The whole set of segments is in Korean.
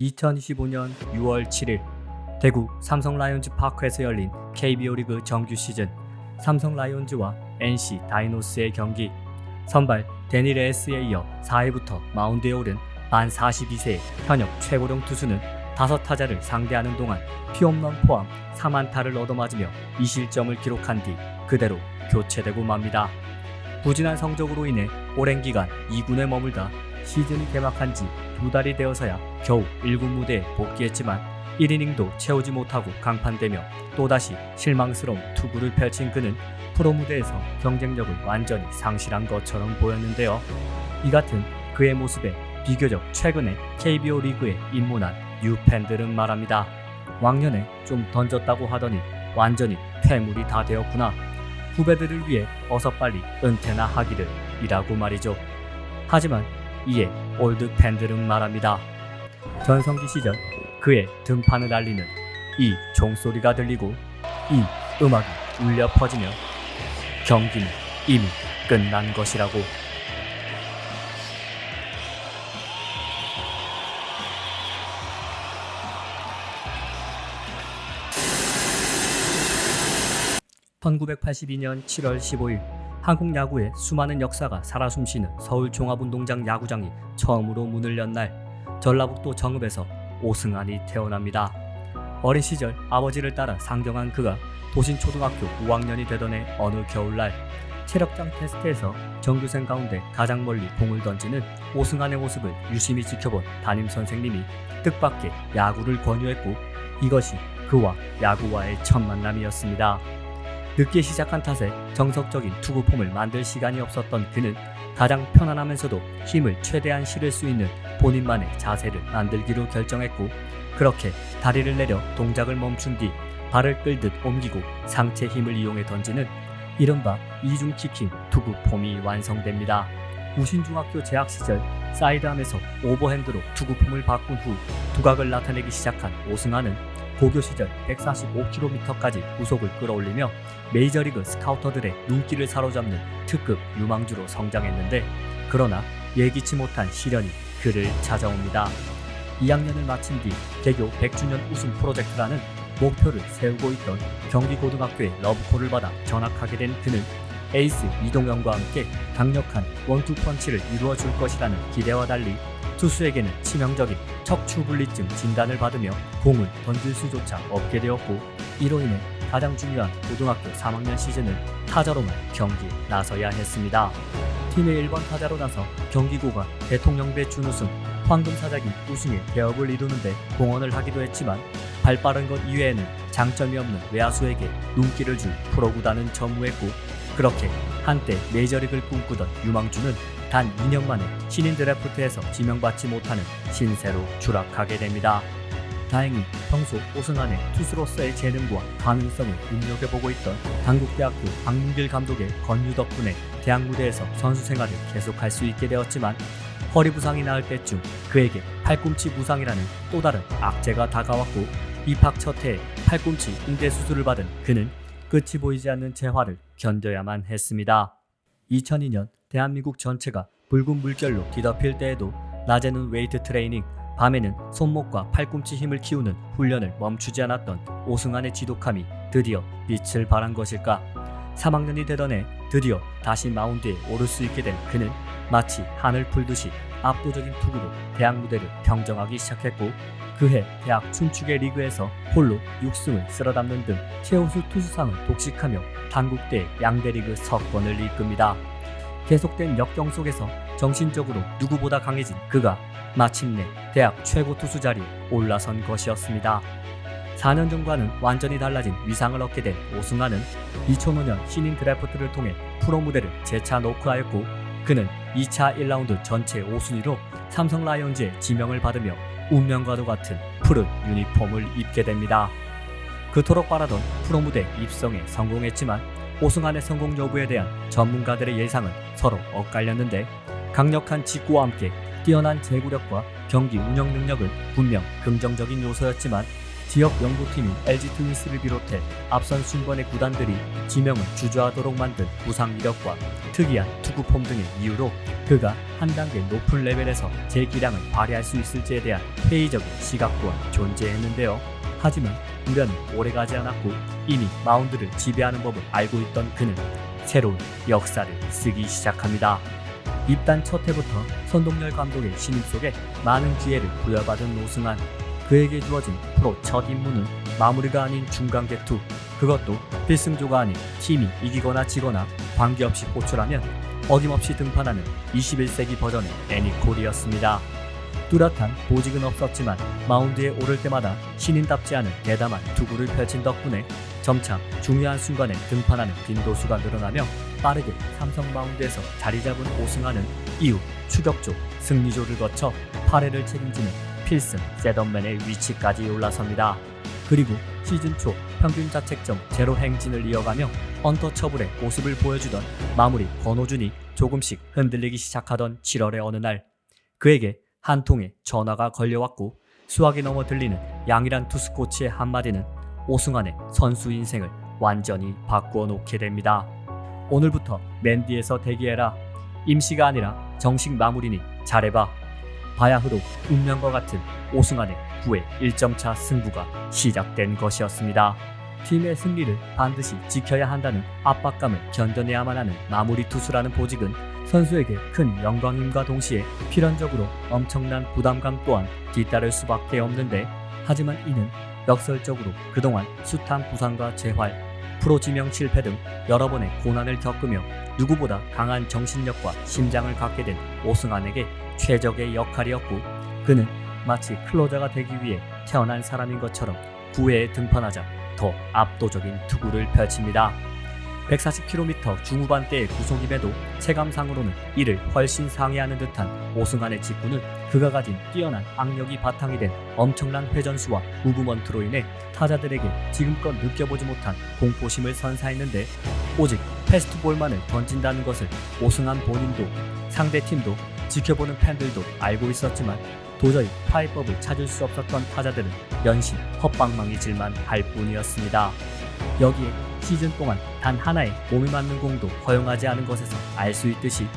2025년 6월 7일 대구 삼성 라이온즈 파크에서 열린 KBO 리그 정규 시즌 삼성 라이온즈와 NC 다이노스의 경기. 선발 데니 레스에 이어 4회부터 마운드에 오른 만 42세의 현역 최고령 투수는 5타자를 상대하는 동안 피홈런 포함 3안타를 얻어맞으며 2실점을 기록한 뒤 그대로 교체되고 맙니다. 부진한 성적으로 인해 오랜 기간 2군에 머물다 시즌이 개막한 지 2달이 되어서야 겨우 1군 무대에 복귀했지만 1이닝도 채우지 못하고 강판되며 또다시 실망스러운 투구를 펼친 그는 프로 무대에서 경쟁력을 완전히 상실한 것처럼 보였는데요. 이 같은 그의 모습에 비교적 최근에 KBO 리그에 입문한 뉴팬들은 말합니다. 왕년에 좀 던졌다고 하더니 완전히 퇴물이 다 되었구나. 후배들을 위해 어서 빨리 은퇴나 하기를 이라고 말이죠. 하지만 이에 올드 팬들은 말합니다. 전성기 시절 그의 등판을 알리는 이 종소리가 들리고 이 음악이 울려 퍼지며 경기는 이미 끝난 것이라고. (1982년 7월 15일) 한국 야구의 수많은 역사가 살아 숨쉬는 서울 종합운동장 야구장이 처음으로 문을 연 날, 전라북도 정읍에서 오승환이 태어납니다. 어린 시절 아버지를 따라 상경한 그가 도신초등학교 5학년이 되던 해 어느 겨울날 체력장 테스트에서 정규생 가운데 가장 멀리 공을 던지는 오승환의 모습을 유심히 지켜본 담임선생님이 뜻밖의 야구를 권유했고, 이것이 그와 야구와의 첫 만남이었습니다. 늦게 시작한 탓에 정석적인 투구폼을 만들 시간이 없었던 그는 가장 편안하면서도 힘을 최대한 실을 수 있는 본인만의 자세를 만들기로 결정했고, 그렇게 다리를 내려 동작을 멈춘 뒤 발을 끌듯 옮기고 상체 힘을 이용해 던지는 이른바 이중키킹 투구폼이 완성됩니다. 우신중학교 재학 시절 사이드암에서 오버핸드로 투구폼을 바꾼 후 두각을 나타내기 시작한 오승환은 고교 시절 145km까지 구속을 끌어올리며 메이저리그 스카우터들의 눈길을 사로잡는 특급 유망주로 성장했는데, 그러나 예기치 못한 시련이 그를 찾아옵니다. 2학년을 마친 뒤 개교 100주년 우승 프로젝트라는 목표를 세우고 있던 경기고등학교의 러브콜을 받아 전학하게 된 그는 에이스 이동영과 함께 강력한 원투펀치를 이루어줄 것이라는 기대와 달리 투수에게는 치명적인 척추분리증 진단을 받으며 공을 던질 수조차 없게 되었고, 이로 인해 가장 중요한 고등학교 3학년 시즌을 타자로만 경기에 나서야 했습니다. 팀의 1번 타자로 나서 경기고가 대통령배 준우승, 황금사자기 우승의 대업을 이루는데 공헌을 하기도 했지만 발 빠른 것 이외에는 장점이 없는 외야수에게 눈길을 줄 프로구단은 전무했고, 그렇게 한때 메이저리그를 꿈꾸던 유망주는 단 2년 만에 신인 드래프트에서 지명받지 못하는 신세로 추락하게 됩니다. 다행히 평소 오승환의 투수로서의 재능과 가능성을 눈여겨보고 있던 당국대학교 박문길 감독의 권유 덕분에 대학 무대에서 선수 생활을 계속할 수 있게 되었지만, 허리 부상이 나을 때쯤 그에게 팔꿈치 부상이라는 또 다른 악재가 다가왔고, 입학 첫 해에 팔꿈치 응대 수술을 받은 그는 끝이 보이지 않는 재활을 견뎌야만 했습니다. 2002년 대한민국 전체가 붉은 물결로 뒤덮일 때에도 낮에는 웨이트 트레이닝, 밤에는 손목과 팔꿈치 힘을 키우는 훈련을 멈추지 않았던 오승환의 지독함이 드디어 빛을 발한 것일까. 3학년이 되던 해 드디어 다시 마운드에 오를 수 있게 된 그는 마치 하늘 풀듯이 압도적인 투구로 대학 무대를 평정하기 시작했고, 그해 대학 춘추계 리그에서 홀로 6승을 쓸어담는 등 최우수 투수상을 독식하며 단국대 양대리그 석권을 이끕니다. 계속된 역경 속에서 정신적으로 누구보다 강해진 그가 마침내 대학 최고 투수 자리에 올라선 것이었습니다. 4년 전과는 완전히 달라진 위상을 얻게 된 오승환은 2005년 신인 드래프트를 통해 프로 무대를 재차 노크하였고, 그는 2차 1라운드 전체 5순위로 삼성 라이온즈의 지명을 받으며 운명과도 같은 푸른 유니폼을 입게 됩니다. 그토록 바라던 프로 무대 입성에 성공했지만 오승환의 성공 여부에 대한 전문가들의 예상은 서로 엇갈렸는데, 강력한 직구와 함께 뛰어난 제구력과 경기 운영 능력은 분명 긍정적인 요소였지만 지역 연구팀인 LG 트윈스를 비롯해 앞선 순번의 구단들이 지명을 주저하도록 만든 부상 이력과 특이한 투구 폼 등의 이유로 그가 한 단계 높은 레벨에서 제 기량을 발휘할 수 있을지에 대한 회의적인 시각 또한 존재했는데요. 하지만 우려는 오래가지 않았고 이미 마운드를 지배하는 법을 알고 있던 그는 새로운 역사를 쓰기 시작합니다. 입단 첫 해부터 선동열 감독의 신임 속에 많은 기회를 부여받은 오승환. 그에게 주어진 프로 첫 임무는 마무리가 아닌 중간개투, 그것도 필승조가 아닌 팀이 이기거나 지거나 관계없이 호출하면 어김없이 등판하는 21세기 버전의 애니콜이었습니다. 뚜렷한 보직은 없었지만 마운드에 오를 때마다 신인답지 않은 대담한 투구를 펼친 덕분에 점차 중요한 순간에 등판하는 빈도수가 늘어나며 빠르게 삼성 마운드에서 자리 잡은 오승환은 이후 추격조, 승리조를 거쳐 8회를 책임지는 필승 셋업맨의 위치까지 올라섭니다. 그리고 시즌 초 평균 자책점 제로 행진을 이어가며 언터처블의 모습을 보여주던 마무리 권호준이 조금씩 흔들리기 시작하던 7월의 어느 날 그에게 한 통의 전화가 걸려왔고 수학이 넘어 들리는 양이란 투수 코치의 한마디는 오승환의 선수 인생을 완전히 바꾸어 놓게 됩니다. 오늘부터 맨디에서 대기해라. 임시가 아니라 정식 마무리니 잘해봐. 바야흐로 운명과 같은 오승환의 9회 1점차 승부가 시작된 것이었습니다. 팀의 승리를 반드시 지켜야 한다는 압박감을 견뎌내야만 하는 마무리 투수라는 보직은 선수에게 큰 영광임과 동시에 필연적으로 엄청난 부담감 또한 뒤따를 수밖에 없는데, 하지만 이는 역설적으로 그동안 숱한 부상과 재활, 프로 지명 실패 등 여러 번의 고난을 겪으며 누구보다 강한 정신력과 심장을 갖게 된 오승환에게 최적의 역할이었고, 그는 마치 클로저가 되기 위해 태어난 사람인 것처럼 9회에 등판하자 더 압도적인 투구를 펼칩니다. 140km 중후반대의 구속임에도 체감상으로는 이를 훨씬 상회하는 듯한 오승환의 직구는 그가 가진 뛰어난 악력이 바탕이 된 엄청난 회전수와 무브먼트로 인해 타자들에게 지금껏 느껴보지 못한 공포심을 선사했는데, 오직 패스트볼만을 던진다는 것을 오승환 본인도 상대팀도 지켜보는 팬들도 알고 있었지만 도저히 파이법을 찾을 수 없었던 타자들은 연신 헛방망이질만 할 뿐이었습니다. 여기에 시즌 동안 단 하나의 몸에 맞는 공도 허용하지 않은 것에서 알 수 있듯이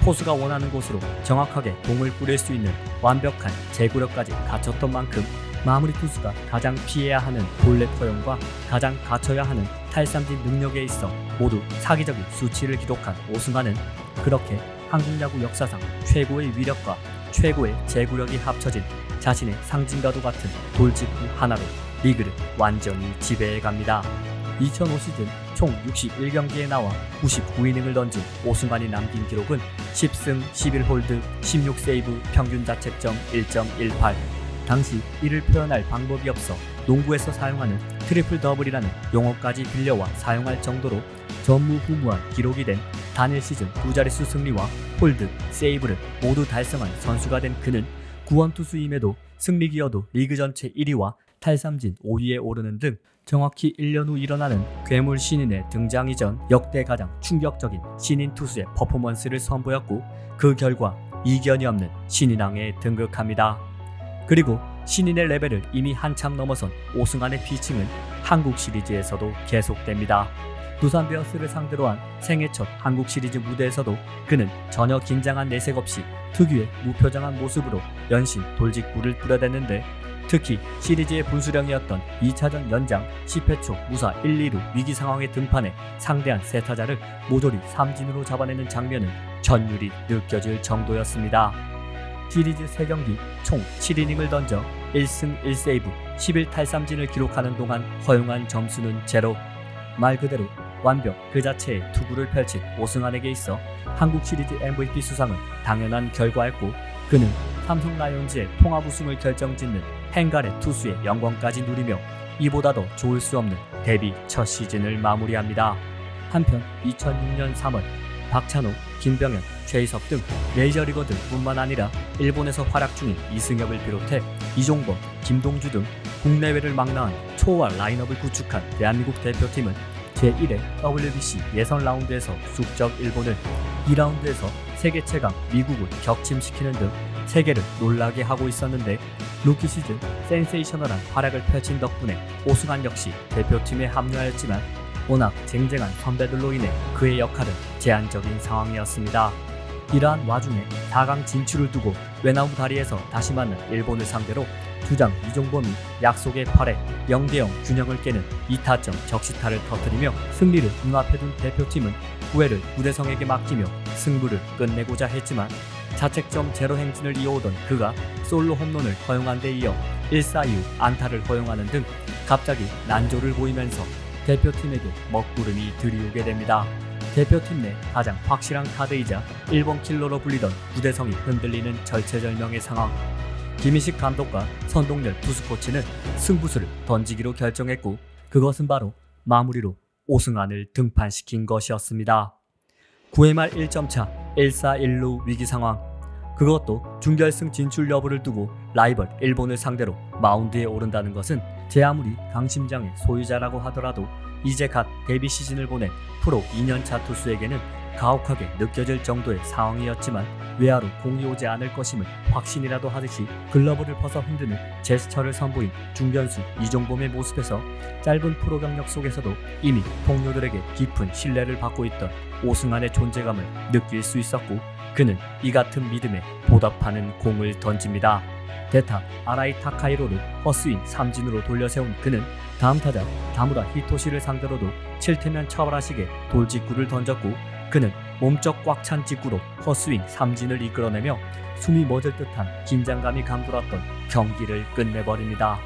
포수가 원하는 곳으로 정확하게 공을 뿌릴 수 있는 완벽한 제구력까지 갖췄던 만큼 마무리 투수가 가장 피해야 하는 볼넷 허용과 가장 갖춰야 하는 탈삼진 능력에 있어 모두 사기적인 수치를 기록한 오승환은 그렇게 한국 야구 역사상 최고의 위력과 최고의 제구력이 합쳐진 자신의 상징과도 같은 돌직구 하나로 리그를 완전히 지배해갑니다. 2005 시즌 총 61경기에 나와 99이닝을 던진 오승환이 남긴 기록은 10승 11홀드 16세이브 평균 자책점 1.18. 당시 이를 표현할 방법이 없어 농구에서 사용하는 트리플 더블이라는 용어까지 빌려와 사용할 정도로 전무후무한 기록이 된 단일 시즌 두 자릿수 승리와 홀드, 세이브를 모두 달성한 선수가 된 그는 구원투수임에도 승리 기여도 리그 전체 1위와 탈삼진 5위에 오르는 등 정확히 1년 후 일어나는 괴물 신인의 등장 이전 역대 가장 충격적인 신인 투수의 퍼포먼스를 선보였고, 그 결과 이견이 없는 신인왕에 등극합니다. 그리고 신인의 레벨을 이미 한참 넘어선 오승환의 피칭은 한국 시리즈에서도 계속됩니다. 두산 베어스를 상대로 한 생애 첫 한국 시리즈 무대에서도 그는 전혀 긴장한 내색 없이 특유의 무표정한 모습으로 연신 돌직구를 뿌려댔는데, 특히 시리즈의 분수령이었던 2차전 연장 10회 초 무사 1, 2루 위기 상황에 등판해 상대한 세 타자를 모조리 삼진으로 잡아내는 장면은 전율이 느껴질 정도였습니다. 시리즈 3경기 총 7이닝을 던져 1승 1세이브 11탈삼진을 기록하는 동안 허용한 점수는 제로. 말 그대로 완벽 그 자체의 투구를 펼친 오승환에게 있어 한국 시리즈 MVP 수상은 당연한 결과였고, 그는 삼성 라이온즈의 통합 우승을 결정짓는 행갈의 투수의 영광까지 누리며 이보다 더 좋을 수 없는 데뷔 첫 시즌을 마무리합니다. 한편 2006년 3월 박찬호, 김병현, 최희섭 등 메이저리거들 뿐만 아니라 일본에서 활약 중인 이승엽을 비롯해 이종범, 김동주 등 국내외를 망라한 초호화 라인업을 구축한 대한민국 대표팀은 제1회 WBC 예선 라운드에서 숙적 일본을, 2라운드에서 세계 최강 미국을 격침시키는 등 세계를 놀라게 하고 있었는데 루키 시즌 센세이셔널한 활약을 펼친 덕분에 오승환 역시 대표팀에 합류하였지만 워낙 쟁쟁한 선배들로 인해 그의 역할은 제한적인 상황이었습니다. 이러한 와중에 4강 진출을 두고 외나무 다리에서 다시 만난 일본을 상대로 주장 이종범이 약속의 8회 0대0 균형을 깨는 2타점 적시타를 터뜨리며 승리를 눈앞에 둔 대표팀은 9회를 구대성에게 맡기며 승부를 끝내고자 했지만 자책점 제로 행진을 이어오던 그가 솔로 홈런을 허용한 데 이어 1사 이후 안타를 허용하는 등 갑자기 난조를 보이면서 대표팀에게 먹구름이 들이오게 됩니다. 대표팀 내 가장 확실한 카드이자 일본 킬러로 불리던 구대성이 흔들리는 절체절명의 상황. 김희식 감독과 선동열 투수코치는 승부수를 던지기로 결정했고 그것은 바로 마무리로 오승환을 등판시킨 것이었습니다. 9회 말 1점 차 1사 1루 위기 상황. 그것도 준결승 진출 여부를 두고 라이벌 일본을 상대로 마운드에 오른다는 것은 제 아무리 강심장의 소유자라고 하더라도 이제 갓 데뷔 시즌을 보낸 프로 2년차 투수에게는 가혹하게 느껴질 정도의 상황이었지만 외야로 공이 오지 않을 것임을 확신이라도 하듯이 글러브를 벗어 흔드는 제스처를 선보인 중견수 이종범의 모습에서 짧은 프로 경력 속에서도 이미 동료들에게 깊은 신뢰를 받고 있던 오승환의 존재감을 느낄 수 있었고 그는 이 같은 믿음에 보답하는 공을 던집니다. 대타 아라이 타카이로를 헛스윙 삼진으로 돌려세운 그는 다음 타자 다무라 히토시를 상대로도 7태면 처벌하시게 돌직구를 던졌고 그는 몸쪽 꽉 찬 직구로 헛스윙 삼진을 이끌어내며 숨이 멎을 듯한 긴장감이 감돌았던 경기를 끝내버립니다.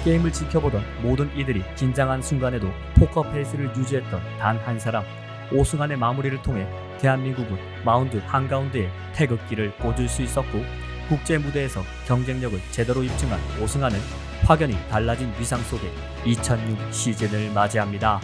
게임을 지켜보던 모든 이들이 긴장한 순간에도 포커 페이스를 유지했던 단 한 사람 오승환의 마무리를 통해 대한민국은 마운드 한가운데에 태극기를 꽂을 수 있었고 국제 무대에서 경쟁력을 제대로 입증한 오승환은 확연히 달라진 위상 속에 2006 시즌을 맞이합니다.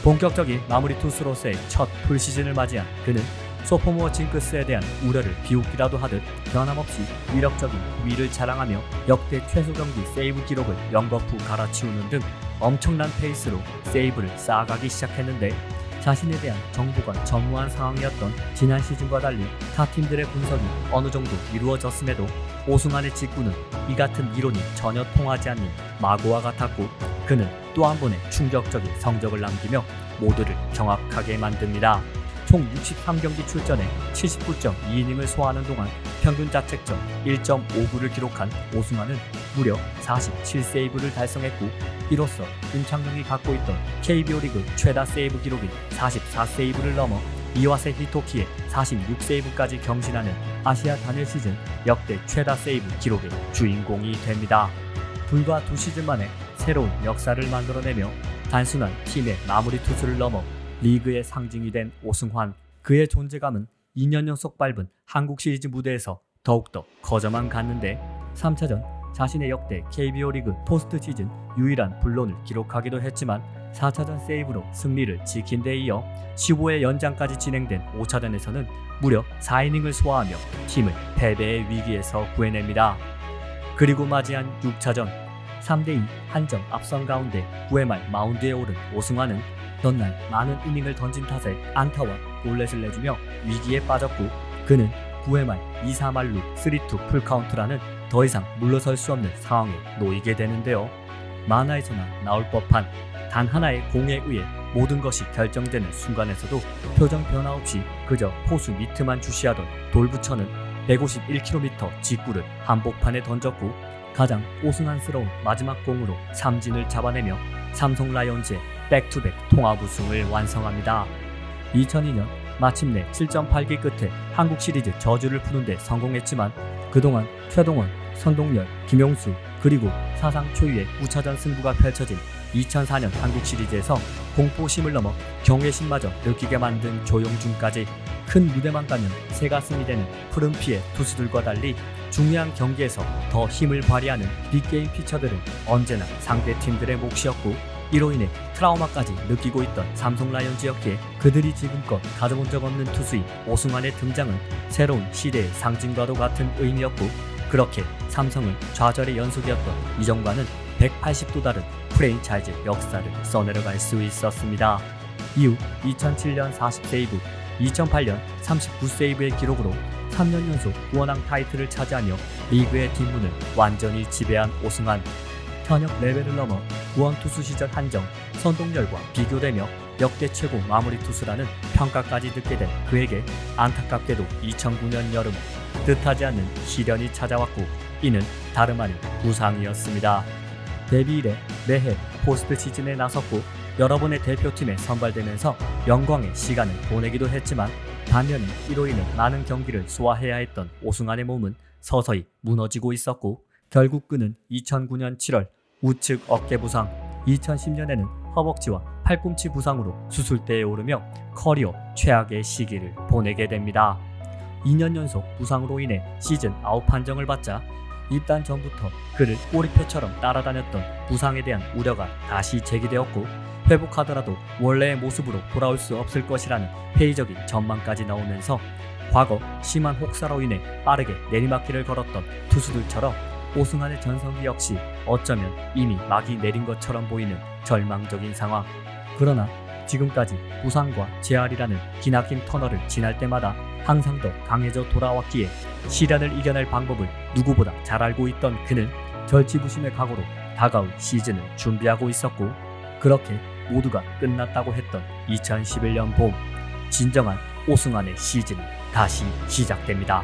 본격적인 마무리 투수로서의 첫 풀시즌을 맞이한 그는 소포모어 징크스에 대한 우려를 비웃기라도 하듯 변함없이 위력적인 위를 자랑하며 역대 최소 경기 세이브 기록을 연거푸 갈아치우는 등 엄청난 페이스로 세이브를 쌓아가기 시작했는데 자신에 대한 정보가 전무한 상황이었던 지난 시즌과 달리 타 팀들의 분석이 어느 정도 이루어졌음에도 오승환의 직구는 이 같은 이론이 전혀 통하지 않는 마구와 같았고 그는 또 한 번의 충격적인 성적을 남기며 모두를 경악하게 만듭니다. 총 63경기 출전에 79.2이닝을 소화하는 동안 평균 자책점 1.59를 기록한 오승환은 무려 47세이브를 달성했고 이로써 임창용이 갖고 있던 KBO 리그 최다 세이브 기록인 44세이브를 넘어 이와세 히토키의 46세이브까지 경신하는 아시아 단일 시즌 역대 최다 세이브 기록의 주인공이 됩니다. 불과 2시즌 만에 새로운 역사를 만들어내며 단순한 팀의 마무리 투수를 넘어 리그의 상징이 된 오승환. 그의 존재감은 2년 연속 밟은 한국 시리즈 무대에서 더욱더 커져만 갔는데 3차전 자신의 역대 KBO 리그 포스트 시즌 유일한 불론을 기록하기도 했지만 4차전 세이브로 승리를 지킨 데 이어 15회 연장까지 진행된 5차전에서는 무려 4이닝을 소화하며 팀을 패배의 위기에서 구해냅니다. 그리고 맞이한 6차전 3대2 한 점 앞선 가운데 9회 말 마운드에 오른 오승환은 전날 많은 이닝을 던진 탓에 안타와 볼넷을 내주며 위기에 빠졌고 그는 9회 말 2-4말루 3-2 풀카운트라는 더 이상 물러설 수 없는 상황에 놓이게 되는데요. 만화에서나 나올 법한 단 하나의 공에 의해 모든 것이 결정되는 순간에서도 표정 변화 없이 그저 포수 미트만 주시하던 돌부처는 151km 직구를 한복판에 던졌고 가장 오승환스러운 마지막 공으로 삼진을 잡아내며 삼성 라이온즈의 백투백 통합 우승을 완성합니다. 2002년 마침내 7.8기 끝에 한국 시리즈 저주를 푸는 데 성공했지만 그동안 최동원, 선동열, 김용수 그리고 사상 초유의 9차전 승부가 펼쳐진 2004년 한국 시리즈에서 공포심을 넘어 경외심마저 느끼게 만든 조용준까지 큰 무대만 가면 새가슴이 되는 푸른 피의 투수들과 달리 중요한 경기에서 더 힘을 발휘하는 빅게임 피처들은 언제나 상대 팀들의 몫이었고 이로 인해 트라우마까지 느끼고 있던 삼성 라이온즈였기에 그들이 지금껏 가져본 적 없는 투수인 오승환의 등장은 새로운 시대의 상징과도 같은 의미였고 그렇게 삼성은 좌절의 연속이었던 이전과는 180도 다른 프랜차이즈 역사를 써내려갈 수 있었습니다. 이후 2007년 40세이브, 2008년 39세이브의 기록으로 3년 연속 구원왕 타이틀을 차지하며 리그의 뒷문을 완전히 지배한 오승환. 현역 레벨을 넘어 구원 투수 시절 한정, 선동열과 비교되며 역대 최고 마무리 투수라는 평가까지 듣게 된 그에게 안타깝게도 2009년 여름 뜻하지 않는 시련이 찾아왔고, 이는 다름 아닌 부상이었습니다. 데뷔 이래 매해 포스트 시즌에 나섰고 여러 번의 대표팀에 선발되면서 영광의 시간을 보내기도 했지만, 반면에 이로 인해 많은 경기를 소화해야 했던 오승환의 몸은 서서히 무너지고 있었고, 결국 그는 2009년 7월 우측 어깨 부상, 2010년에는 허벅지와 팔꿈치 부상으로 수술대에 오르며 커리어 최악의 시기를 보내게 됩니다. 2년 연속 부상으로 인해 시즌 아웃 판정을 받자 입단 전부터 그를 꼬리표처럼 따라다녔던 부상에 대한 우려가 다시 제기되었고, 회복하더라도 원래의 모습으로 돌아올 수 없을 것이라는 회의적인 전망까지 나오면서 과거 심한 혹사로 인해 빠르게 내리막길을 걸었던 투수들처럼 오승환의 전성기 역시 어쩌면 이미 막이 내린 것처럼 보이는 절망적인 상황. 그러나 지금까지 부상과 재활이라는 기나긴 터널을 지날 때마다 항상 더 강해져 돌아왔기에 시련을 이겨낼 방법을 누구보다 잘 알고 있던 그는 절치부심의 각오로 다가올 시즌을 준비하고 있었고, 그렇게 모두가 끝났다고 했던 2011년 봄, 진정한 오승환의 시즌이 다시 시작됩니다.